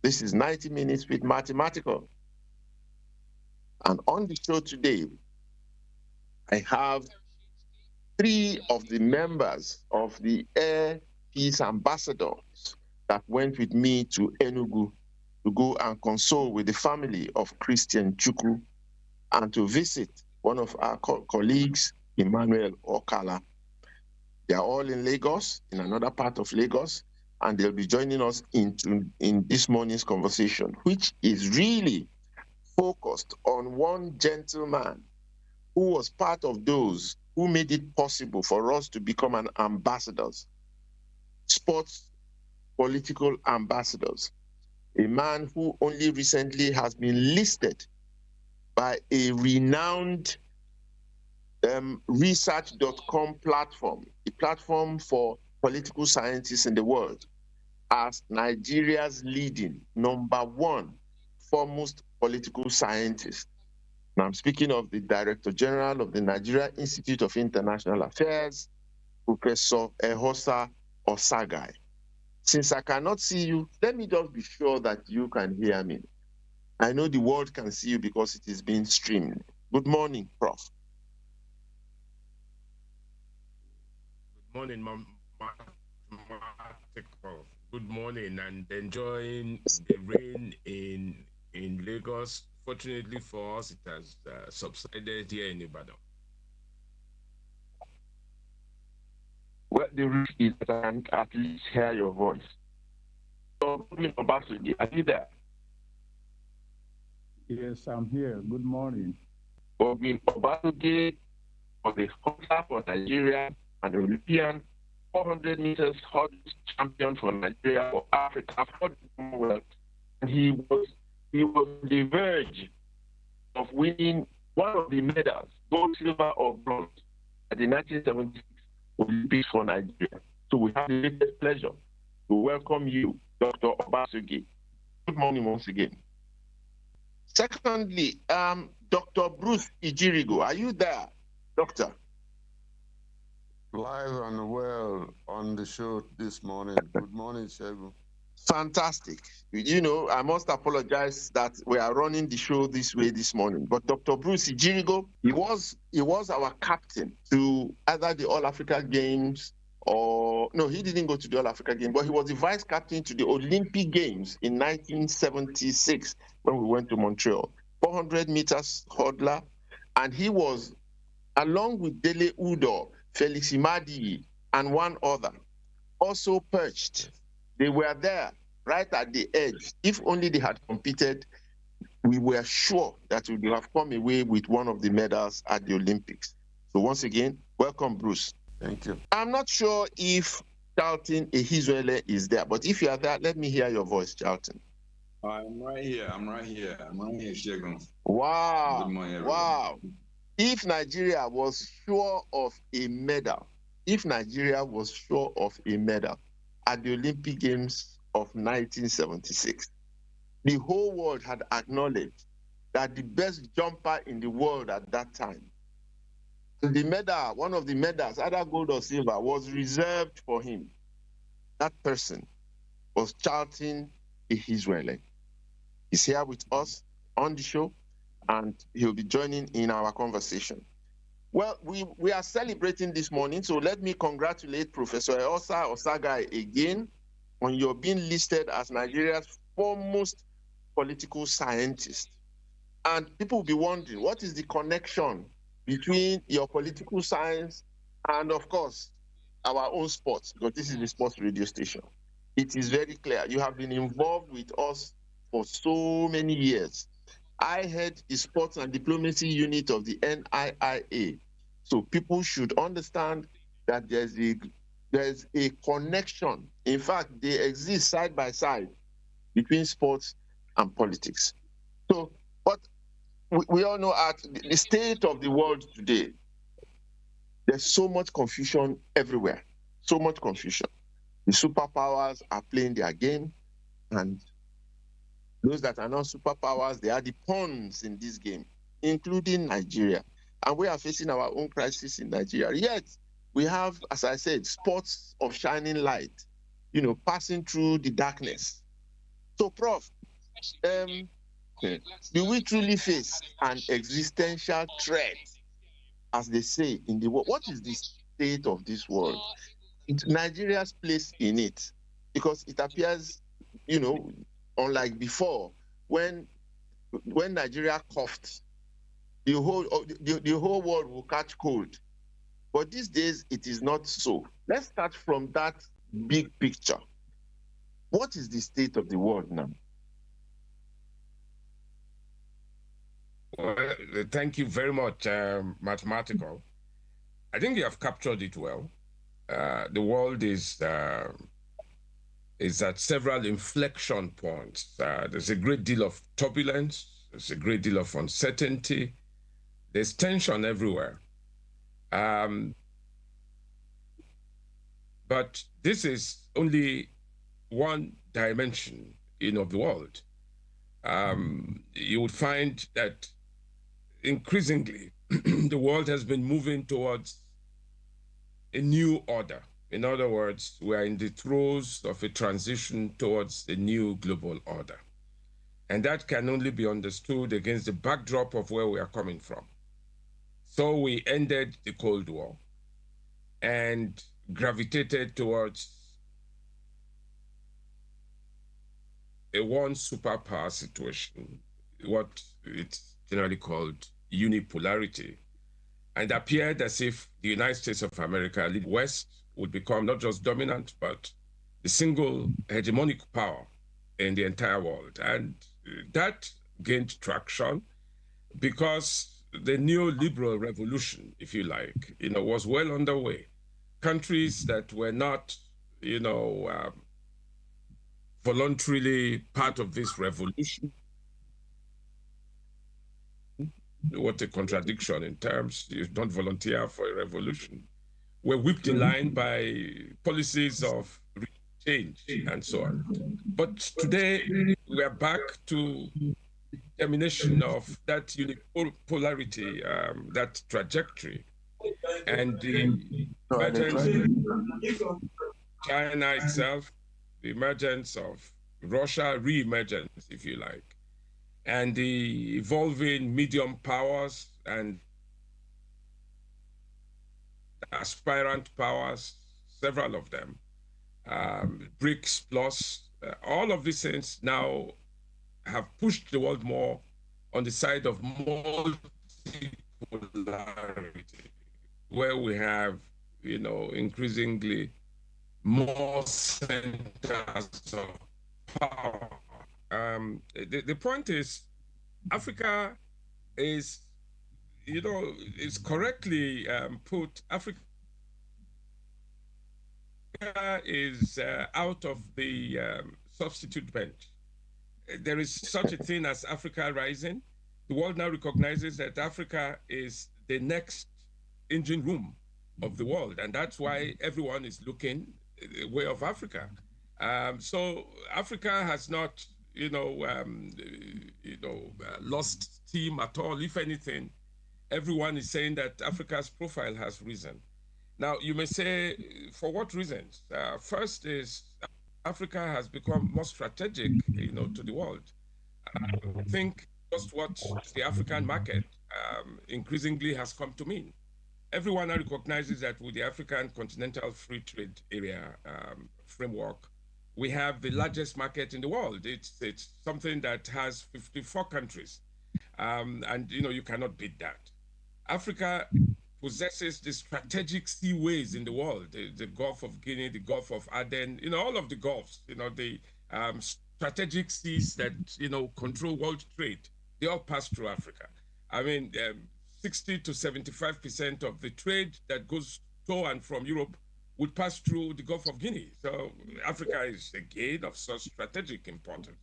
This is 90 Minutes with Mathematical. And on the show today, I have three of the members of the Air Peace Ambassadors that went with me to Enugu to go and console with the family of Christian Chukwu and to visit one of our colleagues, Emmanuel Okala. They are all in Lagos, in another part of Lagos, and they'll be joining us in this morning's conversation, which is really focused on one gentleman who was part of those who made it possible for us to become an ambassadors, sports political ambassadors, a man who only recently has been listed by a renowned research.com platform, a platform for political scientists in the world, as Nigeria's leading #1 foremost political scientist. Now I'm speaking of the Director General of the Nigeria Institute of International Affairs, Professor Ehosa Osagai. Since I cannot see you, let me just be sure that you can hear me. I know the world can see you because it is being streamed. Good morning, Prof. Good morning, Mathematical. Good morning, and enjoying the rain in Lagos. Fortunately for us, it has subsided here in Ibadan. Well, the risk is that I can at least hear your voice. So, are you there? Yes, I'm here. Good morning. Ogin Obasuge was a hunter for Nigeria and Olympian 400 meters hurdles champion for Nigeria for Africa for the Commonwealth. And he was on the verge of winning one of the medals, gold, silver, or bronze, at the 1976 Olympics for Nigeria. So we have the greatest pleasure to welcome you, Dr. Obasuge. Good morning once again. Secondly, Dr. Bruce Ijirigo, are you there, Doctor? Live and well on the show this morning. Good morning, Shegun. Fantastic. You know, I must apologize that we are running the show this way this morning. But Dr. Bruce Ijirigo, he was our captain to either the All Africa Games or no, he didn't go to the All Africa Games, but he was the vice captain to the Olympic Games in 1976 when we went to Montreal. 400 meters hurdler, and he was, along with Dele Udo, Felix Imadi, and one other, also perched. They were there right at the edge. If only they had competed, we were sure that we would have come away with one of the medals at the Olympics. So once again, welcome, Bruce. Thank you. I'm not sure if Charlton Ehizwele is there, but if you are there, let me hear your voice, Charlton. I'm right here, Shegun. Wow. Good morning, everyone. Wow. If Nigeria was sure of a medal, at the Olympic Games of 1976, the whole world had acknowledged that the best jumper in the world at that time, the medal, one of the medals, either gold or silver, was reserved for him. That person was Charlton Ehizwele. He's here with us on the show, and he'll be joining in our conversation. Well, we are celebrating this morning, so let me congratulate Professor Ehosa Osagai again on your being listed as Nigeria's foremost political scientist. And people will be wondering, what is the connection between your political science and, of course, our own sports? Because this is the sports radio station. It is very clear. You have been involved with us for so many years. I head the sports and diplomacy unit of the NIIA. So people should understand that there's a connection. In fact, they exist side by side between sports and politics. So, but we all know at the state of the world today, there's so much confusion everywhere, so much confusion. The superpowers are playing their game, and those that are not superpowers, they are the pawns in this game, including Nigeria. And we are facing our own crisis in Nigeria. Yet, we have, as I said, spots of shining light, passing through the darkness. So, Prof, do we truly face an existential threat, as they say in the world? What is the state of this world? Nigeria's place in it, because it appears, unlike before, when Nigeria coughed, the whole world will catch cold. But these days, it is not so. Let's start from that big picture. What is the state of the world now? Well, thank you very much, Mathematical. I think you have captured it well. The world is at several inflection points. There's a great deal of turbulence. There's a great deal of uncertainty. There's tension everywhere. But this is only one dimension, of the world. You would find that increasingly the world has been moving towards a new order. In other words, we are in the throes of a transition towards a new global order. And that can only be understood against the backdrop of where we are coming from. So we ended the Cold War and gravitated towards a one superpower situation, what it's generally called unipolarity. And it appeared as if the United States of America, the West, would become not just dominant, but the single hegemonic power in the entire world. And that gained traction because the neoliberal revolution, if you like, was well underway. Countries that were not, voluntarily part of this revolution. What a contradiction in terms, you don't volunteer for a revolution. We're whipped in line by policies of change and so on. But today, we are back to termination of that unipolarity, that trajectory, and the emergence of China itself, the emergence of Russia, re-emergence, if you like, and the evolving medium powers and aspirant powers, several of them, BRICS plus, all of these things now have pushed the world more on the side of multipolarity, where we have, increasingly more centers of power. The point is, Africa is, is correctly put, Africa is out of the substitute bench. There is such a thing as Africa rising. The world now recognizes that Africa is the next engine room of the world, and that's why everyone is looking the way of Africa. So Africa has not, lost steam at all. If anything, everyone is saying that Africa's profile has risen. Now, you may say, for what reasons? First is Africa has become more strategic, to the world. I think just what the African market increasingly has come to mean. Everyone now recognizes that with the African Continental Free Trade Area framework, we have the largest market in the world. It's something that has 54 countries, and you cannot beat that. Africa possesses the strategic seaways in the world, the Gulf of Guinea, the Gulf of Aden, all of the Gulfs, the strategic seas that, control world trade, they all pass through Africa. I mean, 60 to 75% of the trade that goes to and from Europe would pass through the Gulf of Guinea. So Africa is again of such strategic importance.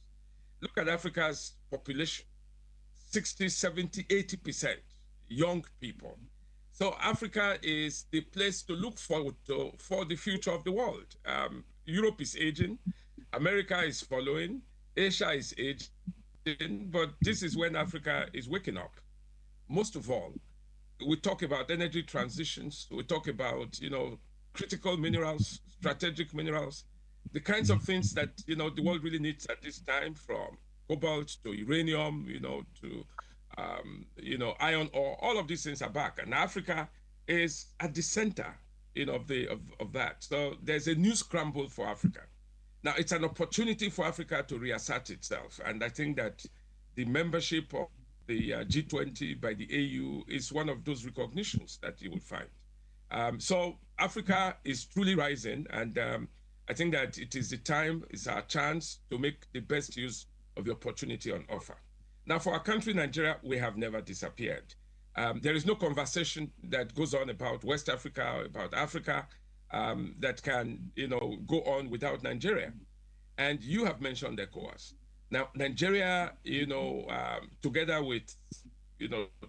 Look at Africa's population, 60, 70, 80% young people. So Africa is the place to look forward to for the future of the world. Europe is aging, America is following, Asia is aging, but this is when Africa is waking up. Most of all, we talk about energy transitions, we talk about, critical minerals, strategic minerals. the kinds of things that the world really needs at this time, from cobalt to uranium, to iron ore. All of these things are back, and Africa is at the center, of that. So there's a new scramble for Africa. Now it's an opportunity for Africa to reassert itself, and I think that the membership of the G20 by the AU is one of those recognitions that you will find. So Africa is truly rising, and I think that it is the time, it's our chance to make the best use of the opportunity on offer. Now, for our country, Nigeria, we have never disappeared. There is no conversation that goes on about West Africa or about Africa that can, go on without Nigeria. And you have mentioned ECOWAS. Now, Nigeria, together with,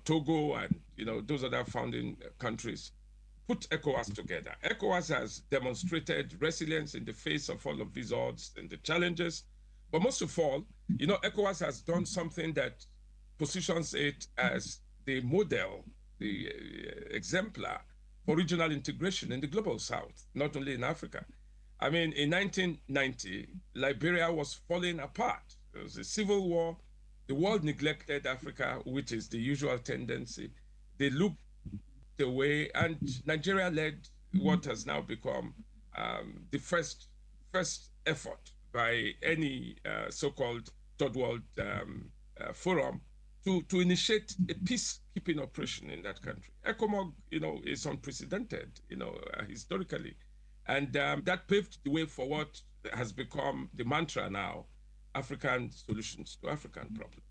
Togo and, those other founding countries, put ECOWAS together. ECOWAS has demonstrated resilience in the face of all of these odds and the challenges. But most of all, ECOWAS has done something that positions it as the model, the exemplar for regional integration in the global south, not only in Africa. I mean, in 1990, Liberia was falling apart. There was a civil war. The world neglected Africa, which is the usual tendency. They looked away, and Nigeria led what has now become the first effort by any so-called third world forum to initiate a peacekeeping operation in that country. ECOMOG, is unprecedented, historically, and that paved the way for what has become the mantra now: African solutions to African problems.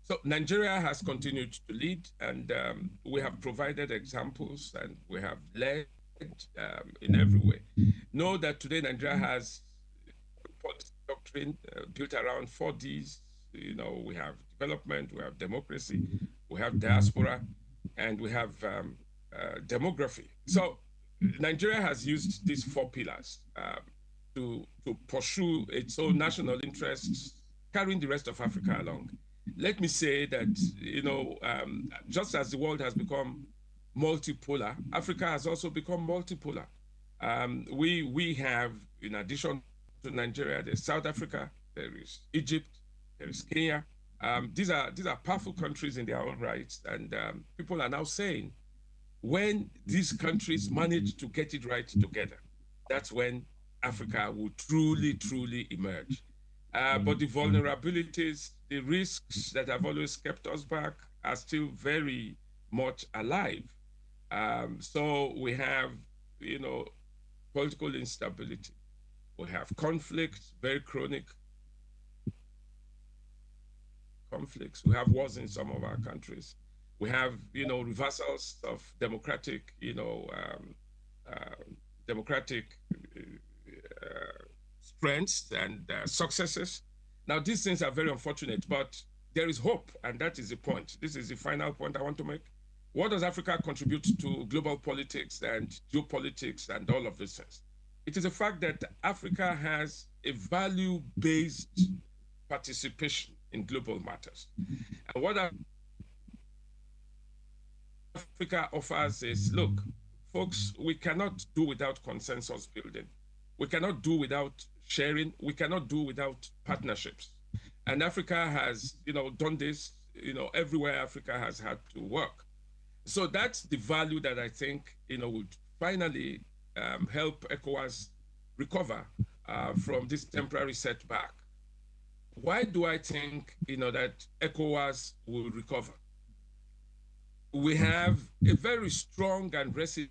So Nigeria has continued to lead, and we have provided examples, and we have led in every way. Know that today Nigeria has a policy doctrine built around 4Ds. We have development, we have democracy, we have diaspora, and we have demography. So Nigeria has used these 4 pillars to pursue its own national interests, carrying the rest of Africa along. Let me say that, just as the world has become multipolar, Africa has also become multipolar. We have, in addition to Nigeria, there's South Africa, there is Egypt, there is Kenya. These are powerful countries in their own rights, and people are now saying, when these countries manage to get it right together, that's when Africa will truly, truly emerge. But the vulnerabilities, the risks that have always kept us back are still very much alive. So we have, political instability. We have conflicts, very chronic conflicts. We have wars in some of our countries. We have, reversals of democratic, democratic strengths and successes. Now, these things are very unfortunate, but there is hope, and that is the point. This is the final point I want to make. What does Africa contribute to global politics and geopolitics and all of these things? It is a fact that Africa has a value-based participation in global matters. And what Africa offers is, look, folks, we cannot do without consensus building. We cannot do without sharing. We cannot do without partnerships. And Africa has, done this, everywhere Africa has had to work. So that's the value that I think, would finally help ECOWAS recover from this temporary setback. Why do I think, that ECOWAS will recover? We have a very strong and resilient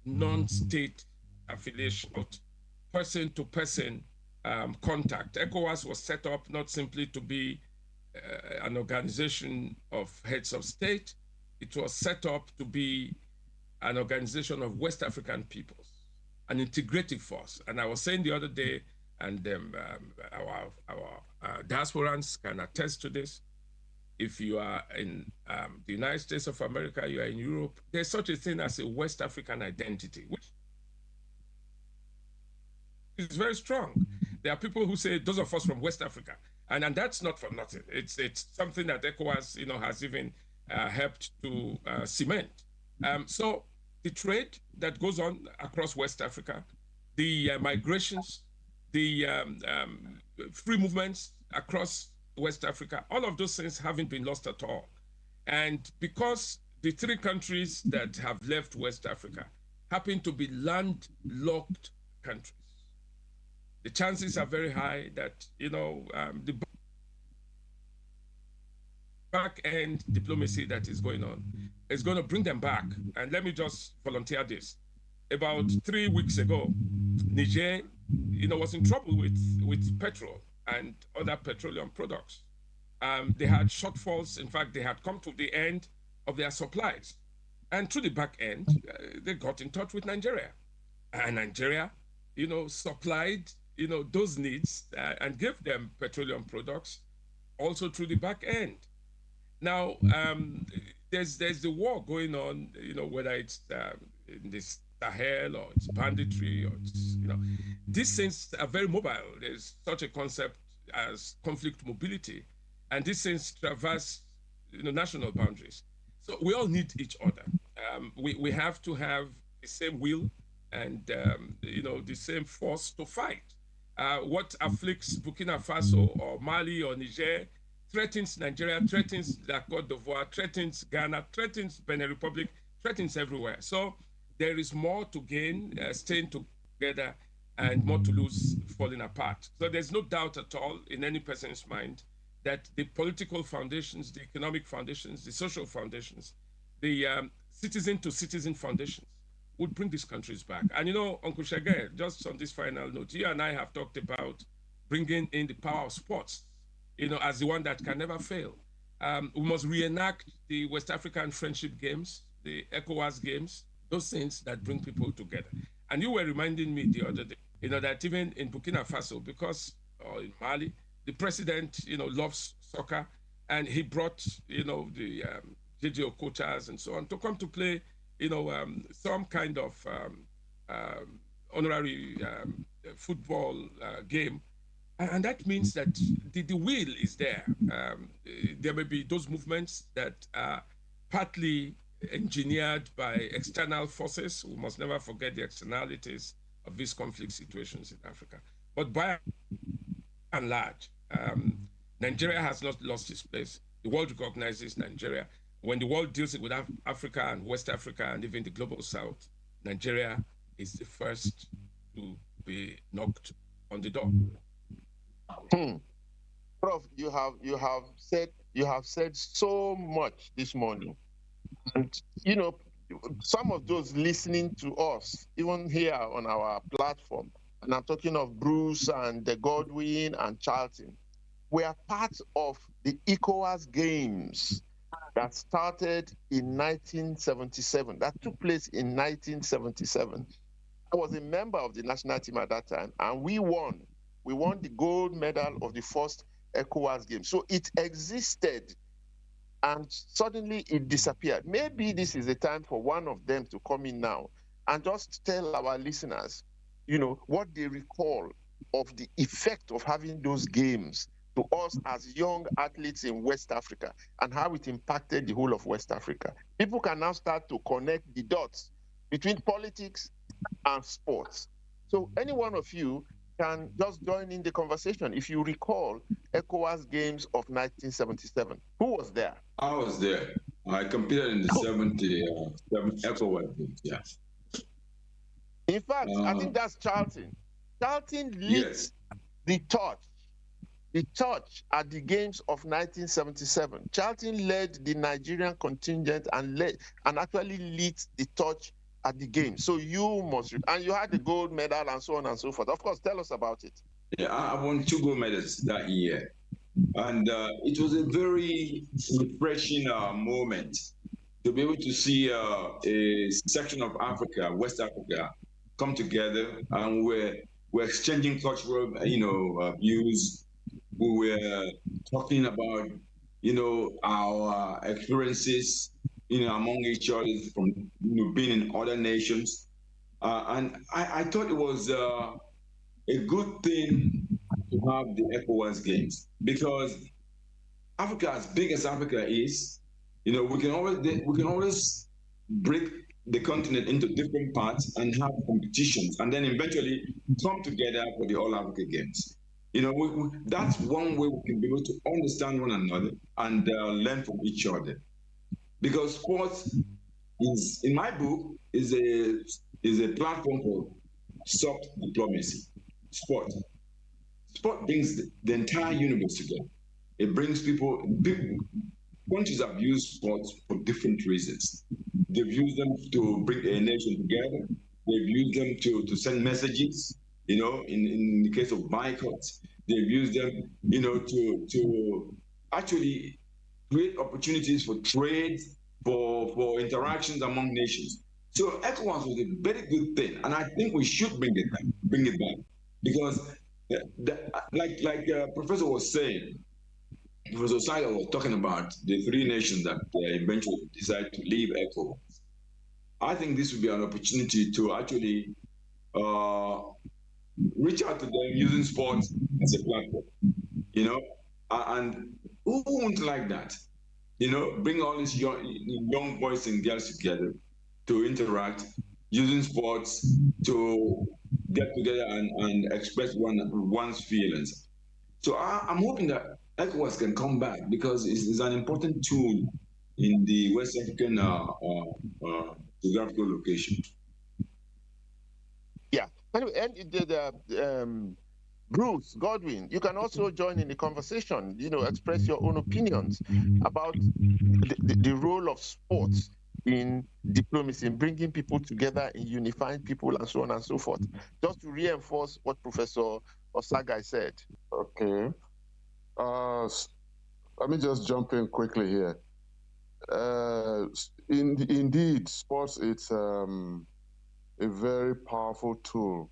non-state affiliation, person-to-person contact. ECOWAS was set up not simply to be an organization of heads of state. It was set up to be an organization of West African peoples, an integrative force. And I was saying the other day, and our diasporans can attest to this, if you are in the United States of America, you are in Europe, there's such a thing as a West African identity, which is very strong. There are people who say, those of us from West Africa, and that's not for nothing. It's something that ECOWAS, has even helped to cement. So the trade that goes on across West Africa, the migrations, the free movements across West Africa, all of those things haven't been lost at all. And because the three countries that have left West Africa happen to be landlocked countries, the chances are very high that, the back end diplomacy that is going on is going to bring them back. And let me just volunteer this. About 3 weeks ago, Niger, was in trouble with petrol and other petroleum products. They had shortfalls. In fact, they had come to the end of their supplies. And through the back end, they got in touch with Nigeria. And Nigeria, supplied, those needs and gave them petroleum products also through the back end. Now, there's the war going on, whether it's in this Sahel or it's banditry or it's, these things are very mobile. There's such a concept as conflict mobility, and these things traverse, national boundaries. So we all need each other. We have to have the same will and, the same force to fight. What afflicts Burkina Faso or Mali or Niger threatens Nigeria, threatens La Côte d'Ivoire, threatens Ghana, threatens Benin Republic, threatens everywhere. So there is more to gain staying together and more to lose falling apart. So there's no doubt at all in any person's mind that the political foundations, the economic foundations, the social foundations, the citizen-to-citizen foundations would bring these countries back. And Uncle Shage, just on this final note, you and I have talked about bringing in the power of sports, as the one that can never fail. We must reenact the West African Friendship Games, the ECOWAS Games, those things that bring people together. And you were reminding me the other day, that even in Burkina Faso, because in Mali, the president, loves soccer, and he brought, the JJO coaches and so on to come to play, some kind of honorary football game. And that means that the will is there. There may be those movements that are partly engineered by external forces. We must never forget the externalities of these conflict situations in Africa. But by and large, Nigeria has not lost its place. The world recognizes Nigeria. When the world deals with Africa and West Africa and even the global South, Nigeria is the first to be knocked on the door. Prof, you have said so much this morning, and some of those listening to us, even here on our platform, and I'm talking of Bruce and Godwin and Charlton, we are part of the ECOWAS Games that started in 1977. That took place in 1977. I was a member of the national team at that time, and we won. We won the gold medal of the first ECOWAS game. So it existed, and suddenly it disappeared. Maybe this is the time for one of them to come in now and just tell our listeners, what they recall of the effect of having those games to us as young athletes in West Africa and how it impacted the whole of West Africa. People can now start to connect the dots between politics and sports. So any one of you can just join in the conversation. If you recall ECOWAS Games of 1977, who was there? I was there. I competed in the 77 ECOWAS Games, yeah. In fact, I think that's Charlton. Charlton lit the torch at the Games of 1977. Charlton led the Nigerian contingent and actually lit the torch at the game. So you must, and you had the gold medal and so on and so forth. Of course, tell us about it. Yeah, I won 2 gold medals that year. And it was a very refreshing moment to be able to see a section of Africa, West Africa, come together, and we're exchanging cultural, views. We were talking about, our experiences, among each other from being in other nations, and I thought it was a good thing to have the ECOWAS Games, because Africa, as big as Africa is, we can always break the continent into different parts and have competitions, and then eventually come together for the All Africa Games. That's one way we can be able to understand one another and learn from each other. Because sports is, in my book, is a platform for soft diplomacy. Sport brings the entire universe together. It brings countries have used sports for different reasons. They've used them to bring a nation together. They've used them to send messages, in the case of boycotts. They've used them, to actually create opportunities for trade, for interactions among nations. So ECOWAS was a very good thing, and I think we should bring it back, because like Professor was saying, Professor Saga was talking about the three nations that eventually decided to leave ECOWAS. I think this would be an opportunity to actually reach out to them using sports as a platform, and who wouldn't like that? Bring all these young boys and girls together to interact, using sports to get together and express one's feelings. So I'm hoping that ECOWAS can come back, because it's an important tool in the West African geographical location. Yeah. Anyway, and Bruce Godwin, you can also join in the conversation. Express your own opinions about the role of sports in diplomacy, in bringing people together, in unifying people, and so on and so forth. Just to reinforce what Professor Osagai said. Okay. Let me just jump in quickly here. Indeed, sports, it's a very powerful tool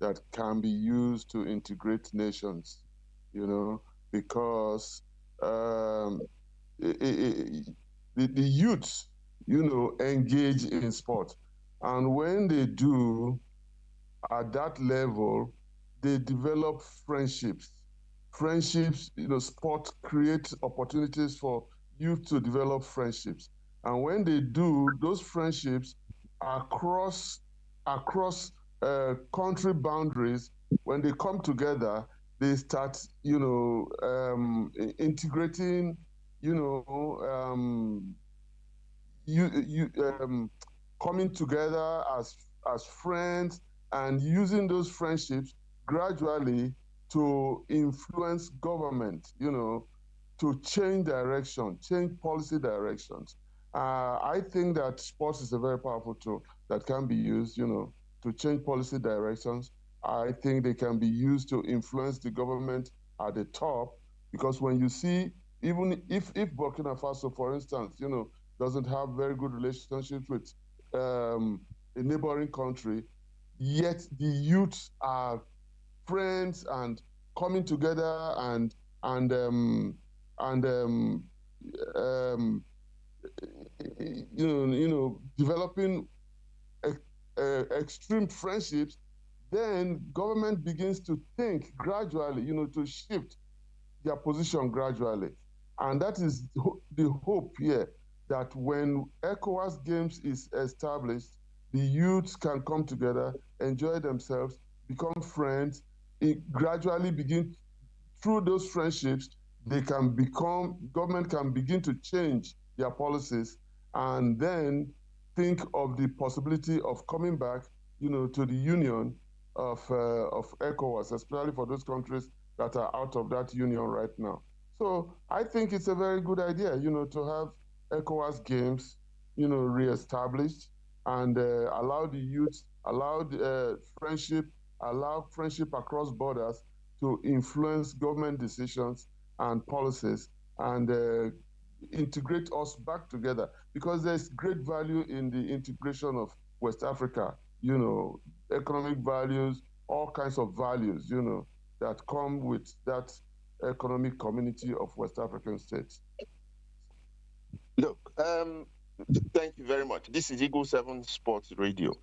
that can be used to integrate nations, because the youth, engage in sport. And when they do, at that level, they develop friendships. Friendships, sport creates opportunities for youth to develop friendships. And when they do, those friendships across country boundaries, when they come together, they start, integrating, coming together as friends, and using those friendships gradually to influence government, to change direction, change policy directions. I think that sports is a very powerful tool that can be used, to change policy directions. I think they can be used to influence the government at the top, because when you see, even if Burkina Faso, for instance, doesn't have very good relationships with a neighboring country, yet the youth are friends and coming together and developing extreme friendships, then government begins to think gradually, to shift their position gradually. And that is the hope here, that when ECOWAS Games is established, the youths can come together, enjoy themselves, become friends, gradually begin, through those friendships, government can begin to change their policies, and then think of the possibility of coming back, to the union of ECOWAS, especially for those countries that are out of that union right now. So I think it's a very good idea, to have ECOWAS Games, reestablished, and allow the youth, allow friendship across borders to influence government decisions and policies, and integrate us back together, because there's great value in the integration of West Africa, economic values, all kinds of values, that come with that economic community of West African states. Look, thank you very much. This is Eagle 7 Sports Radio,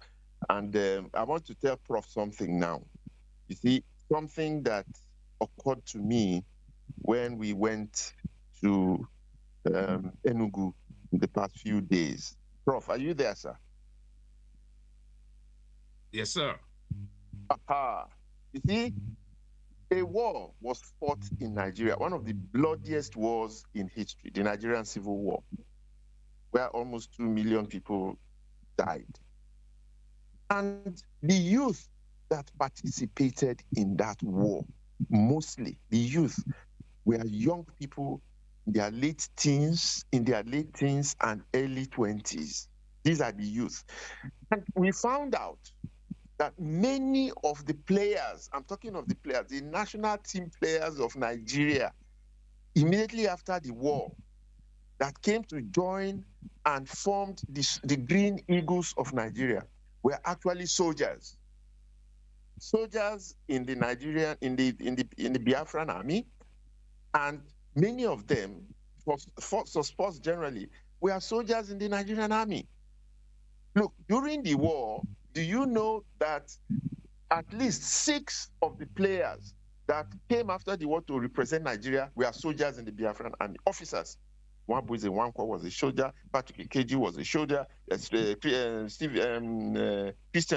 and I want to tell Prof something now. You see, something that occurred to me when we went to Enugu in the past few days. Prof, are you there, sir? Yes, sir. Aha. You see, a war was fought in Nigeria, one of the bloodiest wars in history, the Nigerian Civil War, where almost 2 million people died. And the youth that participated in that war, mostly the youth, were young people in their late teens, and early 20s. These are the youth. And we found out that many of the players, I'm talking of the players, the national team players of Nigeria, immediately after the war, that came to join and formed the Green Eagles of Nigeria, were actually soldiers. Soldiers in the Nigerian, in the Biafran army, and many of them, for sports generally, were soldiers in the Nigerian army. Look, during the war, do you know that at least 6 of the players that came after the war to represent Nigeria were soldiers in the Biafran army, officers? Wambuze Wankwa was a soldier, Patrick Ikeji was a soldier, Christian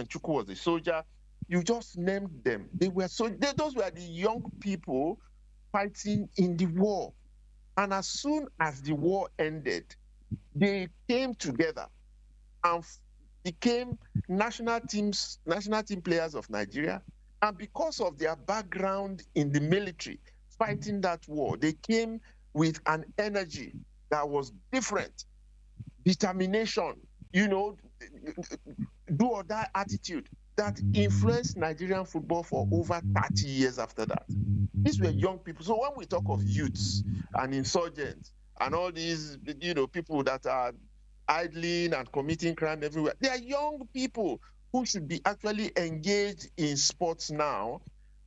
Chukwu was a soldier. You just named them. Those were the young people fighting in the war. And as soon as the war ended, they came together and became national team players of Nigeria. And because of their background in the military, fighting that war, they came with an energy that was different, determination, do or die attitude that influenced Nigerian football for over 30 years after that. These were young people. So when we talk of youths and insurgents and all these, people that are idling and committing crime everywhere, they are young people who should be actually engaged in sports now,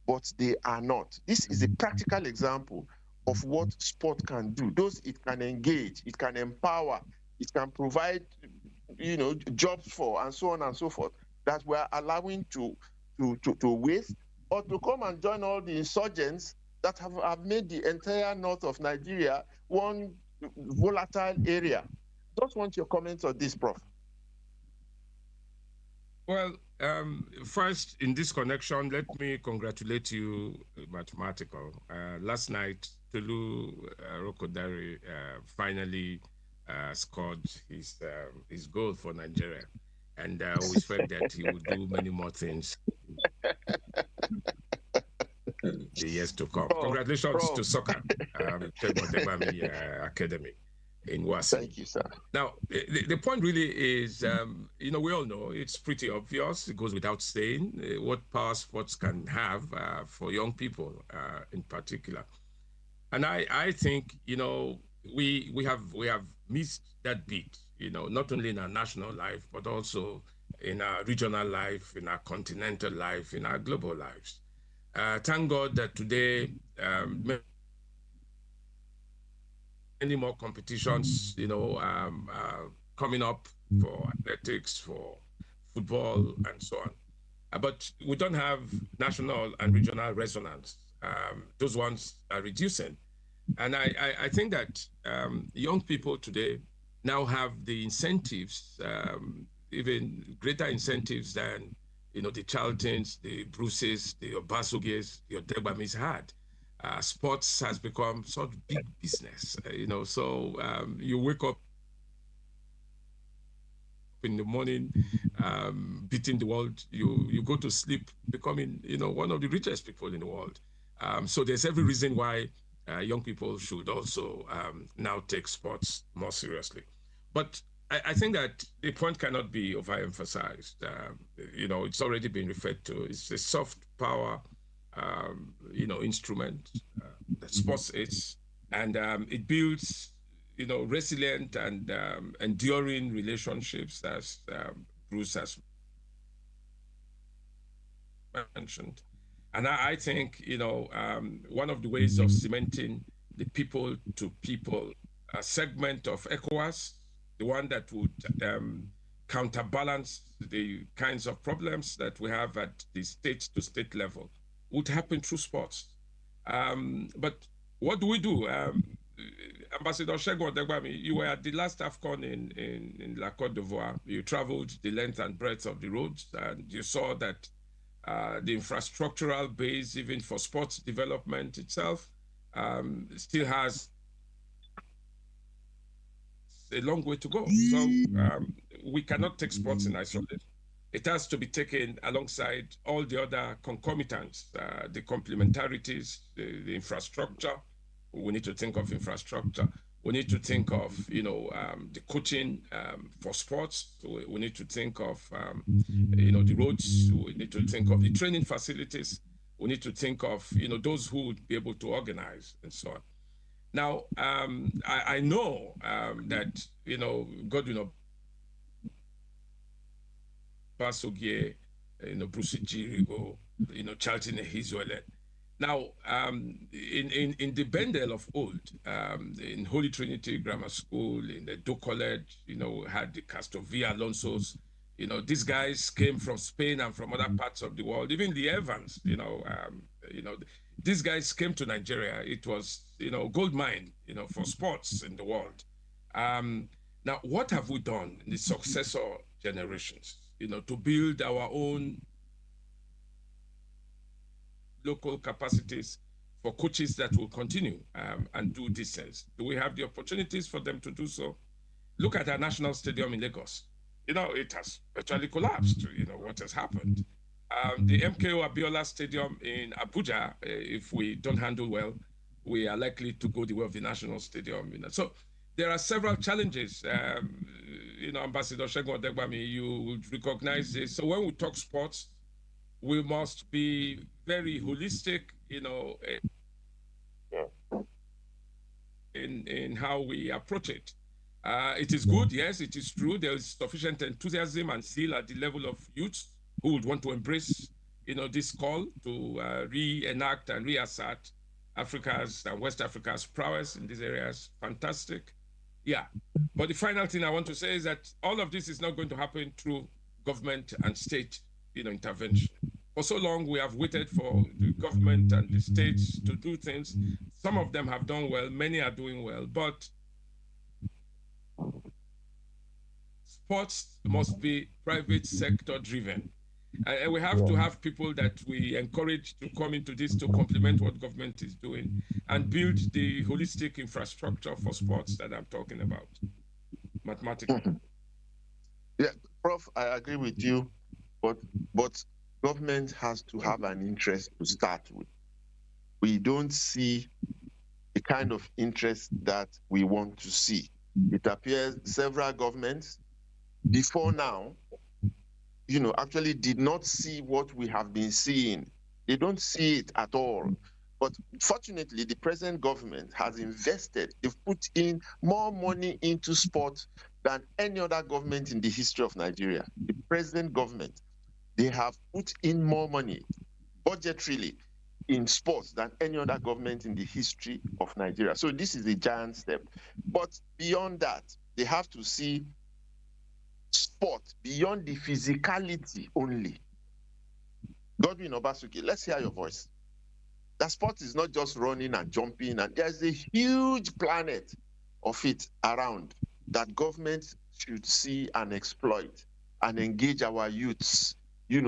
but they are not. This is a practical example of what sport can do. Those it can engage, it can empower, it can provide, jobs for, and so on and so forth, that we're allowing to waste, or to come and join all the insurgents that have made the entire north of Nigeria one volatile area. Just want your comments on this, Prof. Well, first, in this connection, let me congratulate you, mathematical. Last night, Tolu Rokodari finally scored his goal for Nigeria, and I always felt that he would do many more things the years to come. Congratulations to soccer, Academy in Wasi. Thank you, sir. Now, the point really is, we all know it's pretty obvious. It goes without saying what power sports can have for young people in particular. And I think, we have missed that beat, not only in our national life, but also in our regional life, in our continental life, in our global lives. Thank God that today, many more competitions, coming up for athletics, for football, and so on. But we don't have national and regional resonance. Those ones are reducing. And I think that young people today now have the incentives, even greater incentives than, the Charltons, the Bruces, the Obasuges, the Odegbamis had. Sports has become sort of big business, so you wake up in the morning, beating the world, you go to sleep becoming, one of the richest people in the world. So there's every reason why young people should also now take sports more seriously. But I think that the point cannot be overemphasized. It's already been referred to. It's a soft power, instrument that sports is, and it builds, resilient and enduring relationships, as Bruce has mentioned. And I think, one of the ways of cementing the people-to-people segment of ECOWAS, the one that would counterbalance the kinds of problems that we have at the state-to-state level, would happen through sports. But what do we do? Ambassador Segun Odegbami, you were at the last AFCON in La Côte d'Ivoire. You traveled the length and breadth of the roads, and you saw that the infrastructural base, even for sports development itself, still has a long way to go. So we cannot take sports in isolation. It has to be taken alongside all the other concomitants, the complementarities, the infrastructure. We need to think of infrastructure. We need to think of, the coaching for sports. We need to think of, the roads. We need to think of the training facilities. We need to think of, those who would be able to organize and so on. Now, I know that, Godwin Obasogie, Bruce Jirigo, Charlton Hizwele. Now, in the Bendel of old, in Holy Trinity Grammar School, in the Do College, had the Castovia Alonso's. These guys came from Spain and from other parts of the world. Even the Evans, these guys came to Nigeria. It was, gold mine, for sports in the world. Now, what have we done in the successor generations, to build our own local capacities for coaches that will continue and do this sense? Do we have the opportunities for them to do so? Look at our national stadium in Lagos. It has virtually collapsed. What has happened. The MKO Abiola Stadium in Abuja, if we don't handle well, we are likely to go the way of the national stadium. So there are several challenges. Ambassador Segun Odegbami, you would recognize this. So when we talk sports, we must be very holistic, in how we approach it. It is good, yes, it is true. There is sufficient enthusiasm and zeal at the level of youth who would want to embrace, this call to reenact and reassert Africa's and West Africa's prowess in these areas. Fantastic. Yeah. But the final thing I want to say is that all of this is not going to happen through government and state, intervention. For so long, we have waited for the government and the states to do things. Some of them have done well, many are doing well, but sports must be private sector driven. And we have to have people that we encourage to come into this to complement what government is doing and build the holistic infrastructure for sports that I'm talking about, mathematically. Yeah, Prof, I agree with you, but government has to have an interest to start with. We don't see the kind of interest that we want to see. It appears several governments before now, actually did not see what we have been seeing. They don't see it at all. But fortunately, the present government has invested. They've put in more money into sport than any other government in the history of Nigeria. The present government, they have put in more money budgetarily in sports than any other government in the history of Nigeria. So this is a giant step. But beyond that, they have to see sport beyond the physicality only. Godwin Obasuki, let's hear your voice. That sport is not just running and jumping, and there's a huge planet of it around that government should see and exploit and engage our youths,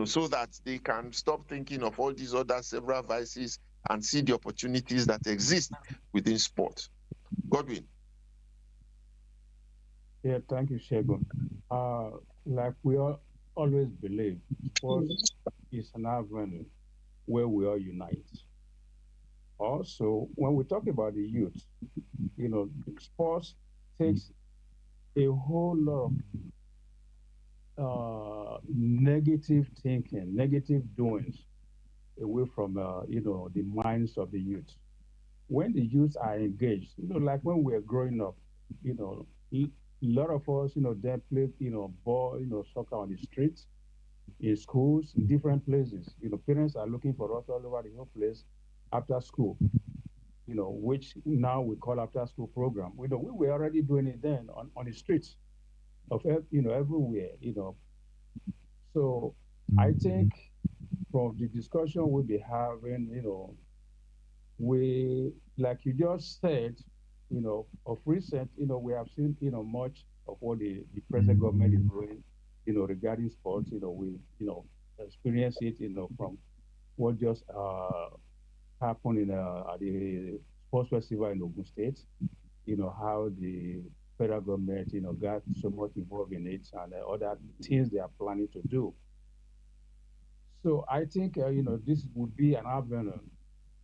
so that they can stop thinking of all these other several vices and see the opportunities that exist within sport. Godwin. Yeah, thank you, Segun. Like we all always believe, sports is an avenue where we all unite. Also, when we talk about the youth, sports takes a whole lot of negative thinking, negative doings away from, the minds of the youth. When the youth are engaged, like when we're growing up, a lot of us, they play, ball, soccer on the streets, in schools, in different places. Parents are looking for us all over the whole place after school, which now we call after school program. We were already doing it then on the streets of, everywhere, So I think from the discussion we'll be having, we, like you just said, of recent, we have seen, much of what the present government is doing, regarding sports. We, experience it, from what just happened at the sports festival in Ogun State. How the federal government, got so much involved in it and other things they are planning to do. So I think, this would be an avenue,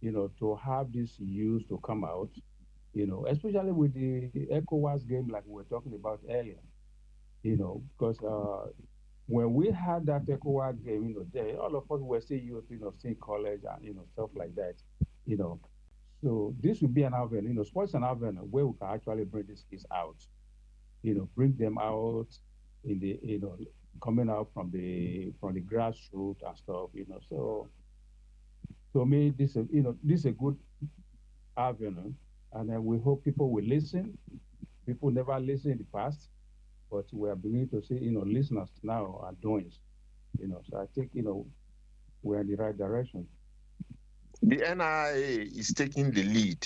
to have this youth to come out, especially with the ECOWAS game like we were talking about earlier, because when we had that ECOWAS game, there, all of us were still youth, still in college and, stuff like that, you know. So this would be an avenue, sports an avenue where we can actually bring these kids out, bring them out in the, coming out from the grassroots and stuff, So to me, this is a good avenue, and then we hope people will listen. People never listened in the past, but we are beginning to see, listeners now are doing, So I think, we're in the right direction. The NIA is taking the lead.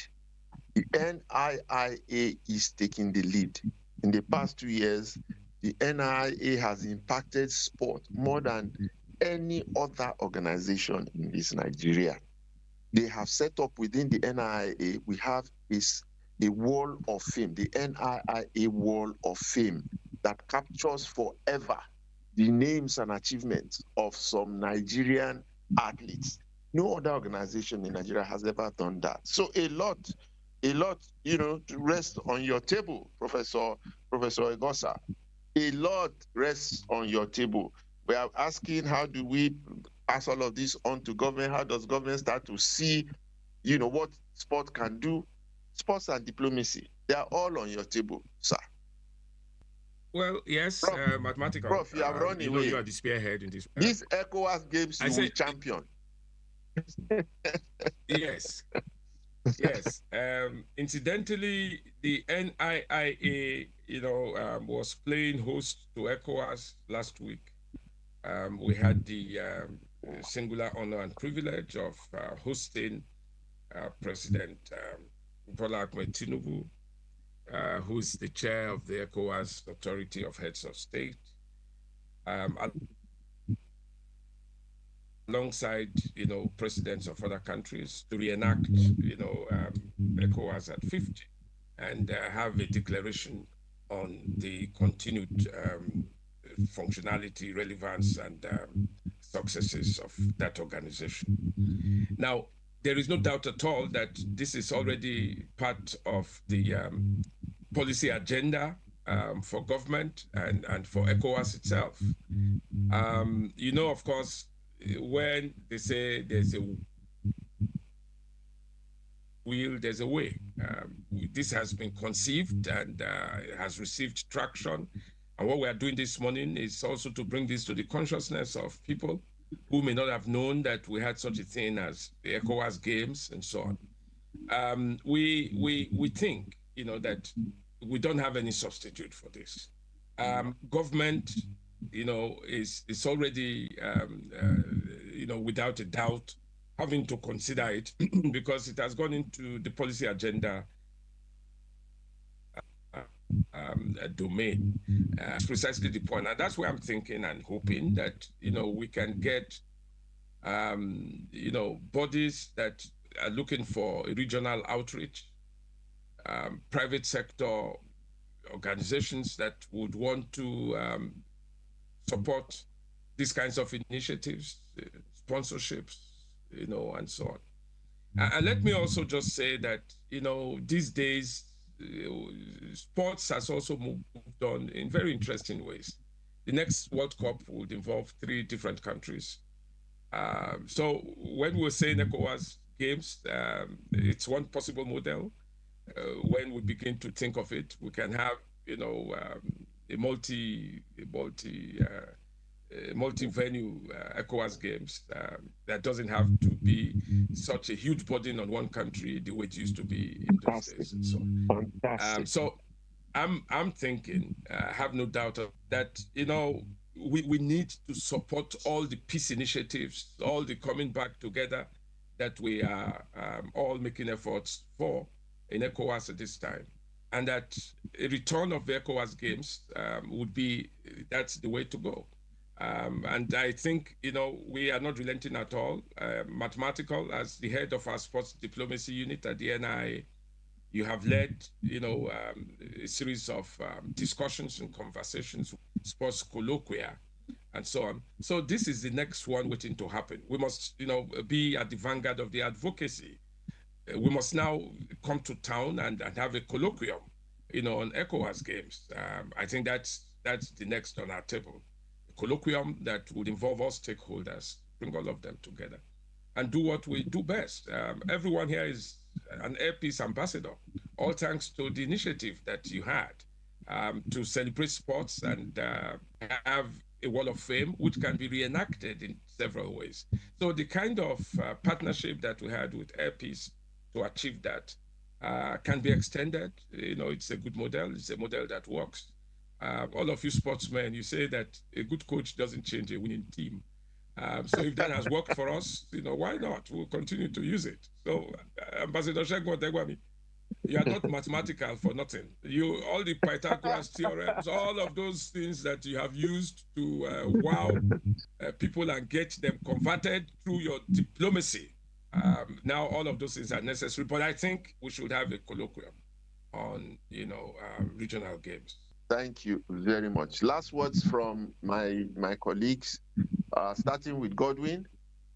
The NIIA is taking the lead. In the past 2 years, the NIA has impacted sport more than any other organization in this Nigeria. They have set up within the NIA, we have a wall of fame, the NIA wall of fame that captures forever the names and achievements of some Nigerian athletes. No other organization in Nigeria has ever done that. So a lot, to rest on your table, Professor Egosa. A lot rests on your table. We are asking, how do we pass all of this on to government? How does government start to see, what sport can do? Sports and diplomacy, they are all on your table, sir. Well, yes, Prof, mathematical. Prof, you have run You away. are the spearhead in this. These ECOWAS games I you will say champion. yes, yes. Incidentally, the NIIA, was playing host to ECOWAS last week. We had the singular honor and privilege of hosting President Bola Ahmed Tinubu, who's the chair of the ECOWAS Authority of Heads of State, um, alongside, presidents of other countries to reenact, ECOWAS at 50 and have a declaration on the continued functionality, relevance, and successes of that organization. Now, there is no doubt at all that this is already part of the policy agenda for government and for ECOWAS itself. Of course, when they say there's a will, there's a way. This has been conceived and has received traction. And what we are doing this morning is also to bring this to the consciousness of people who may not have known that we had such a thing as the ECOWAS games and so on. We think, that we don't have any substitute for this. Government, is already, without a doubt, having to consider it because it has gone into the policy agenda domain. That's precisely the point. And that's where I'm thinking and hoping that, we can get, bodies that are looking for regional outreach, private sector organizations that would want to support these kinds of initiatives, sponsorships, and so on. And let me also just say that, these days, sports has also moved on in very interesting ways. The next World Cup would involve 3 different countries. So when we're saying ECOWAS games, it's one possible model. When we begin to think of it, we can have, a multi-venue ECOWAS games that doesn't have to be such a huge burden on one country the way it used to be in those days. And so I'm thinking, have no doubt that, we need to support all the peace initiatives, all the coming back together that we are all making efforts for. in ECOWAS at this time, and that a return of the ECOWAS games would be, that's the way to go. And I think, we are not relenting at all. Mathematical, as the head of our sports diplomacy unit at the NIA, you have led, a series of discussions and conversations, sports colloquia, and so on. So this is the next one waiting to happen. We must, be at the vanguard of the advocacy. We must now come to town and have a colloquium, on ECOWAS games. I think that's the next on our table. A colloquium that would involve all stakeholders, bring all of them together, and do what we do best. Everyone here is an Air Peace ambassador, all thanks to the initiative that you had to celebrate sports and have a wall of fame, which can be reenacted in several ways. So the kind of partnership that we had with Air Peace to achieve that can be extended. It's a good model. It's a model that works. All of you sportsmen, you say that a good coach doesn't change a winning team. So if that has worked for us, why not? We'll continue to use it. So, Ambassador Shegun Odegwami, you are not mathematical for nothing. All the Pythagoras theorems, all of those things that you have used to wow people and get them converted through your diplomacy. Now all of those things are necessary, but I think we should have a colloquium on, regional games. Thank you very much. Last words from my colleagues, starting with Godwin.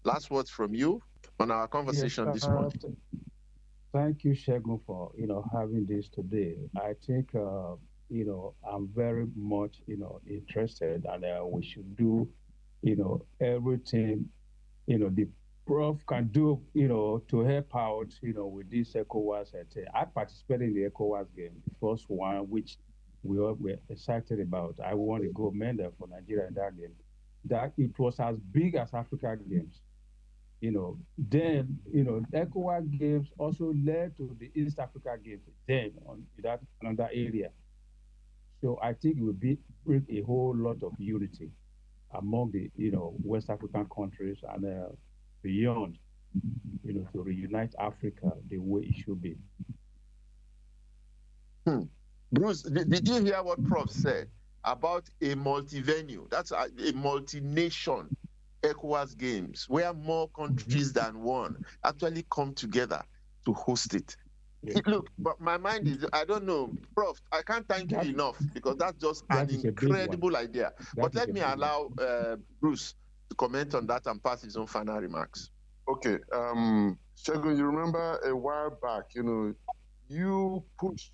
Last words from you on our conversation this morning. Thank you, Shegun, for having this today. I think I'm very much interested, and we should do everything the Prof can do to help out with this ECOWAS. I participated in the ECOWAS game, the first one, which we all were excited about. I won a gold medal for Nigeria in that game. That it was as big as Africa Games. Then ECOWAS games also led to the East Africa Games. Then on that another area. So I think it will bring a whole lot of unity among the West African countries and beyond. To reunite Africa the way it should be. Bruce, did you hear what Prof said about a multi-venue? That's a multi-nation ECOWAS games where more countries than one actually come together to host it. Yeah. Look, but my mind is, I don't know, Prof, I can't thank you enough because that's just an incredible idea. But let me allow Bruce to comment on that and pass his own final remarks. Okay, Shegun, you remember a while back, you pushed,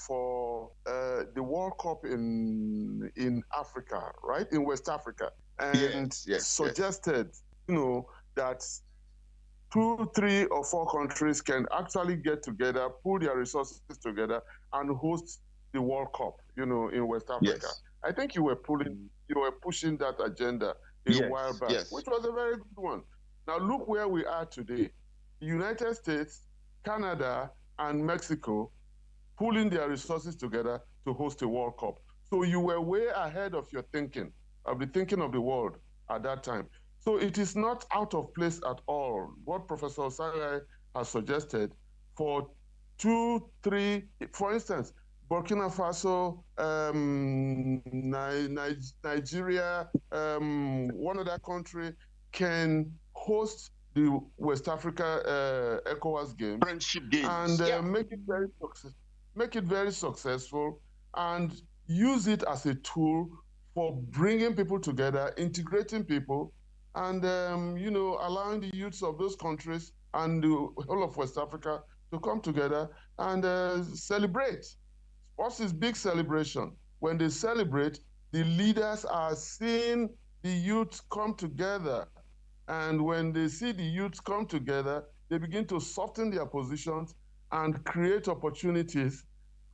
for the World Cup in Africa, right? In West Africa. And suggested, that 2, 3, or 4 countries can actually get together, pull their resources together, and host the World Cup, in West Africa. Yes. I think you were pushing that agenda a while back, which was a very good one. Now look where we are today. The United States, Canada, and Mexico pulling their resources together to host a World Cup. So you were way ahead of your thinking, of the thinking of the world at that time. So it is not out of place at all. What Professor Osai has suggested for 2, 3, for instance, Burkina Faso, Nigeria, one other country can host the West Africa ECOWAS games, friendship games, and make it very successful, and use it as a tool for bringing people together, integrating people, and allowing the youths of those countries and the whole of West Africa to come together and celebrate. Sports is big celebration. When they celebrate, the leaders are seeing the youth come together. And when they see the youth come together, they begin to soften their positions and create opportunities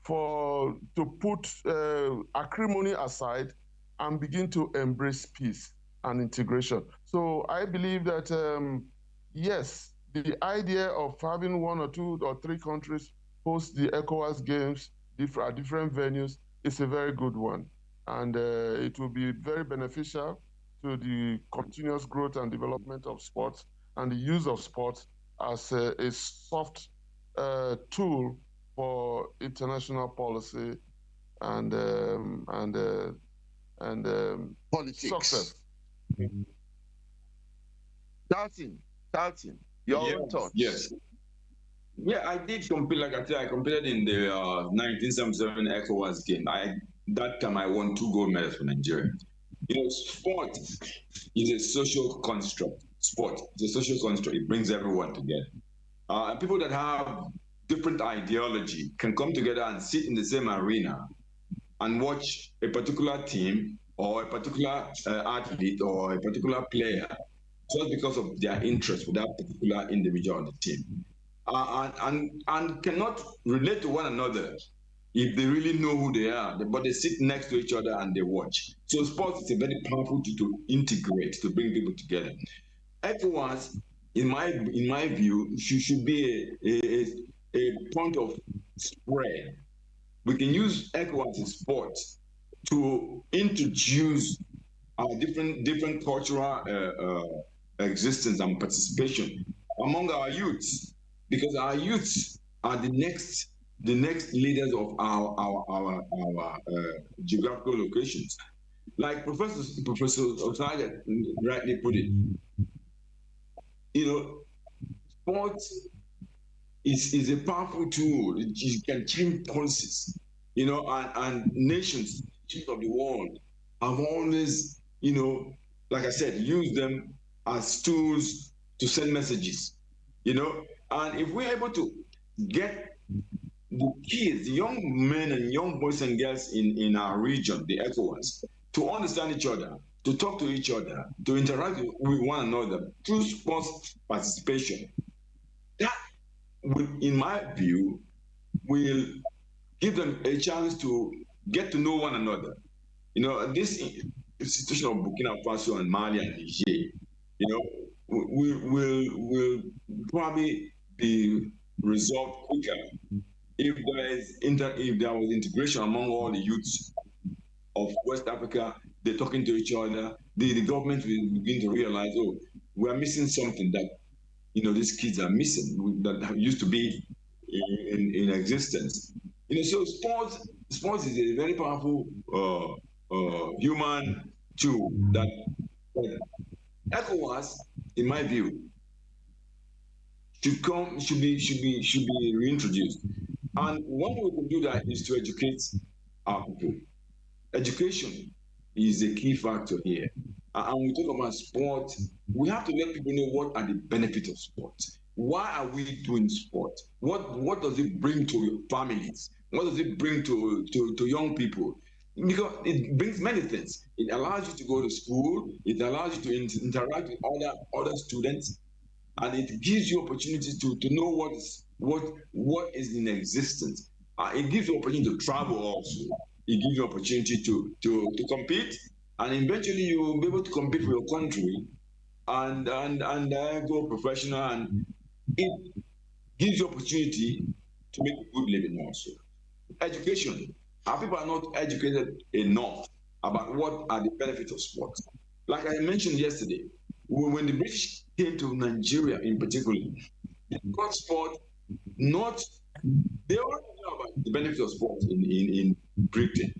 to put acrimony aside and begin to embrace peace and integration. So I believe that, yes, the idea of having 1 or 2 or 3 countries host the ECOWAS games at different venues is a very good one. And it will be very beneficial to the continuous growth and development of sports and the use of sports as a soft tool for international policy and Politics. success. Charlton, your own thoughts. Yes. Yeah, I did compete. Like I said, I competed in the 1977 ECOWAS game. That time I won 2 gold medals for Nigeria. Sport is a social construct. Sport is a social construct. It brings everyone together. And people that have different ideology can come together and sit in the same arena and watch a particular team or a particular athlete or a particular player just because of their interest with that particular individual on the team. And cannot relate to one another if they really know who they are, but they sit next to each other and they watch. So sports is a very powerful to integrate, to bring people together. ECOWAS, in my view, should be a point of spread. We can use ECOWAS in sports to introduce our different cultural existence and participation among our youths, because our youths are the next leaders of our geographical locations. Like Professor Osaja rightly put it, sports is a powerful tool. It can change policies, and nations of the world have always, like I said, used them as tools to send messages, and if we're able to get the kids, the young men and young boys and girls in our region, the ECOWAS, to understand each other, to talk to each other, to interact with one another through sports participation, that will, in my view, will give them a chance to get to know one another. This situation of Burkina Faso and Mali and Niger, will probably be resolved quicker if there was integration among all the youths of West Africa. They're talking to each other. The government will begin to realize, oh, we're missing something that these kids are missing that used to be in existence. So sports is a very powerful human tool that ECOWAS, in my view, should be reintroduced. And one way we can do that is to educate our people. Education is a key factor here. And we talk about sport, we have to let people know what are the benefits of sport. Why are we doing sport? What does it bring to families? What does it bring to young people? Because it brings many things. It allows you to go to school. It allows you to interact with other students, and it gives you opportunity to know what is in existence. It gives you opportunity to travel also. It gives you opportunity to compete, and eventually you will be able to compete for your country and go professional, and it gives you opportunity to make a good living also. Education. Our people are not educated enough about what are the benefits of sports. Like I mentioned yesterday, when the British came to Nigeria in particular, they got sport not, they already know about the benefits of sport in Britain.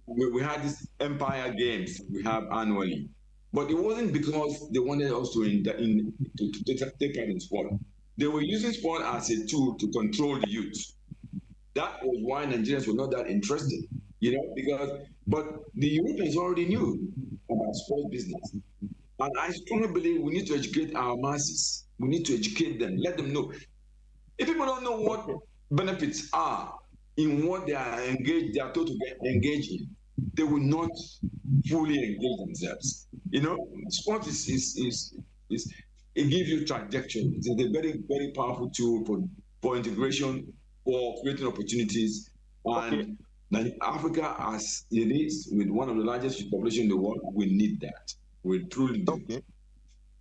We had these empire games we have annually, but it wasn't because they wanted us to take part in sport. They were using sport as a tool to control the youth. That was why Nigerians were not that interested, but the Europeans already knew about sports business. And I strongly believe we need to educate our masses. We need to educate them, let them know. If people don't know what benefits are in what they are told to get engaged in, they will not fully engage themselves. Sport is it gives you trajectory. It's a very, very powerful tool for integration, for creating opportunities. And Africa, as it is, with one of the largest populations in the world, we need that. We truly do.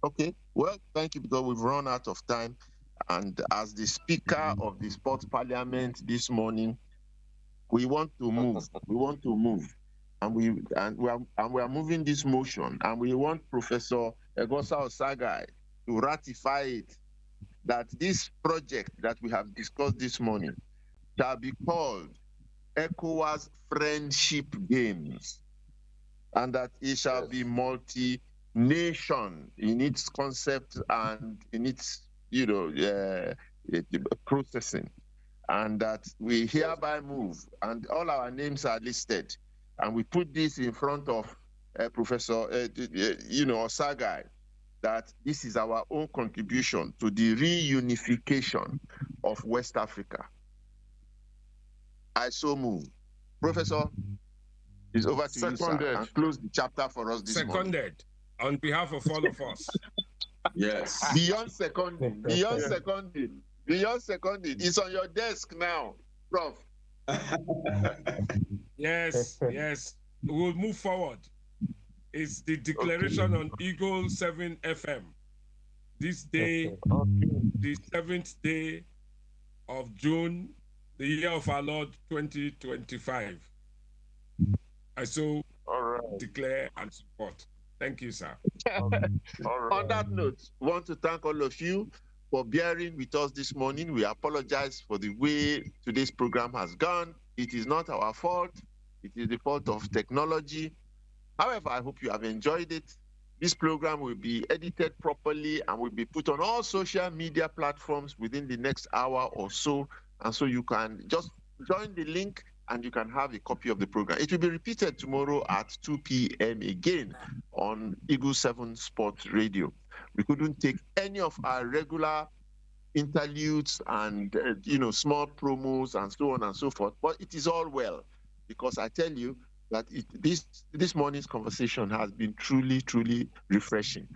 Okay. Well, thank you, because we've run out of time. And as the Speaker of the Sports Parliament this morning, we want to move. We want to move. And we are moving this motion. And we want Professor Egosa Osagai to ratify it, that this project that we have discussed this morning, shall be called ECOWAS Friendship Games, and that it shall be multi-nation in its concept and in its, processing, and that we hereby move, and all our names are listed, and we put this in front of Professor, Osagai, that this is our own contribution to the reunification of West Africa. I so move. Professor, it's over to you, sir, and close the chapter for us this morning. Seconded, on behalf of all of us. Yes. Beyond seconded, beyond seconded, beyond seconded. It's on your desk now, Prof. Yes, yes. We'll move forward. It's the declaration on Eagle 7 FM. This day, the 7th day of June, the year of our Lord 2025. I so declare and support. Thank you, sir. On that note, I want to thank all of you for bearing with us this morning. We apologize for the way today's program has gone. It is not our fault. It is the fault of technology. However, I hope you have enjoyed it. This program will be edited properly and will be put on all social media platforms within the next hour or so. And so you can just join the link and you can have a copy of the program. It will be repeated tomorrow at 2 p.m. again on Eagle 7 Sports Radio. We couldn't take any of our regular interludes and small promos and so on and so forth, but it is all well, because I tell you that this morning's conversation has been truly, truly refreshing.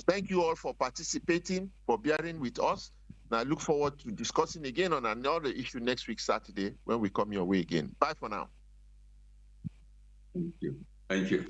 Thank you all for participating, for bearing with us. And I look forward to discussing again on another issue next week, Saturday, when we come your way again. Bye for now. Thank you. Thank you.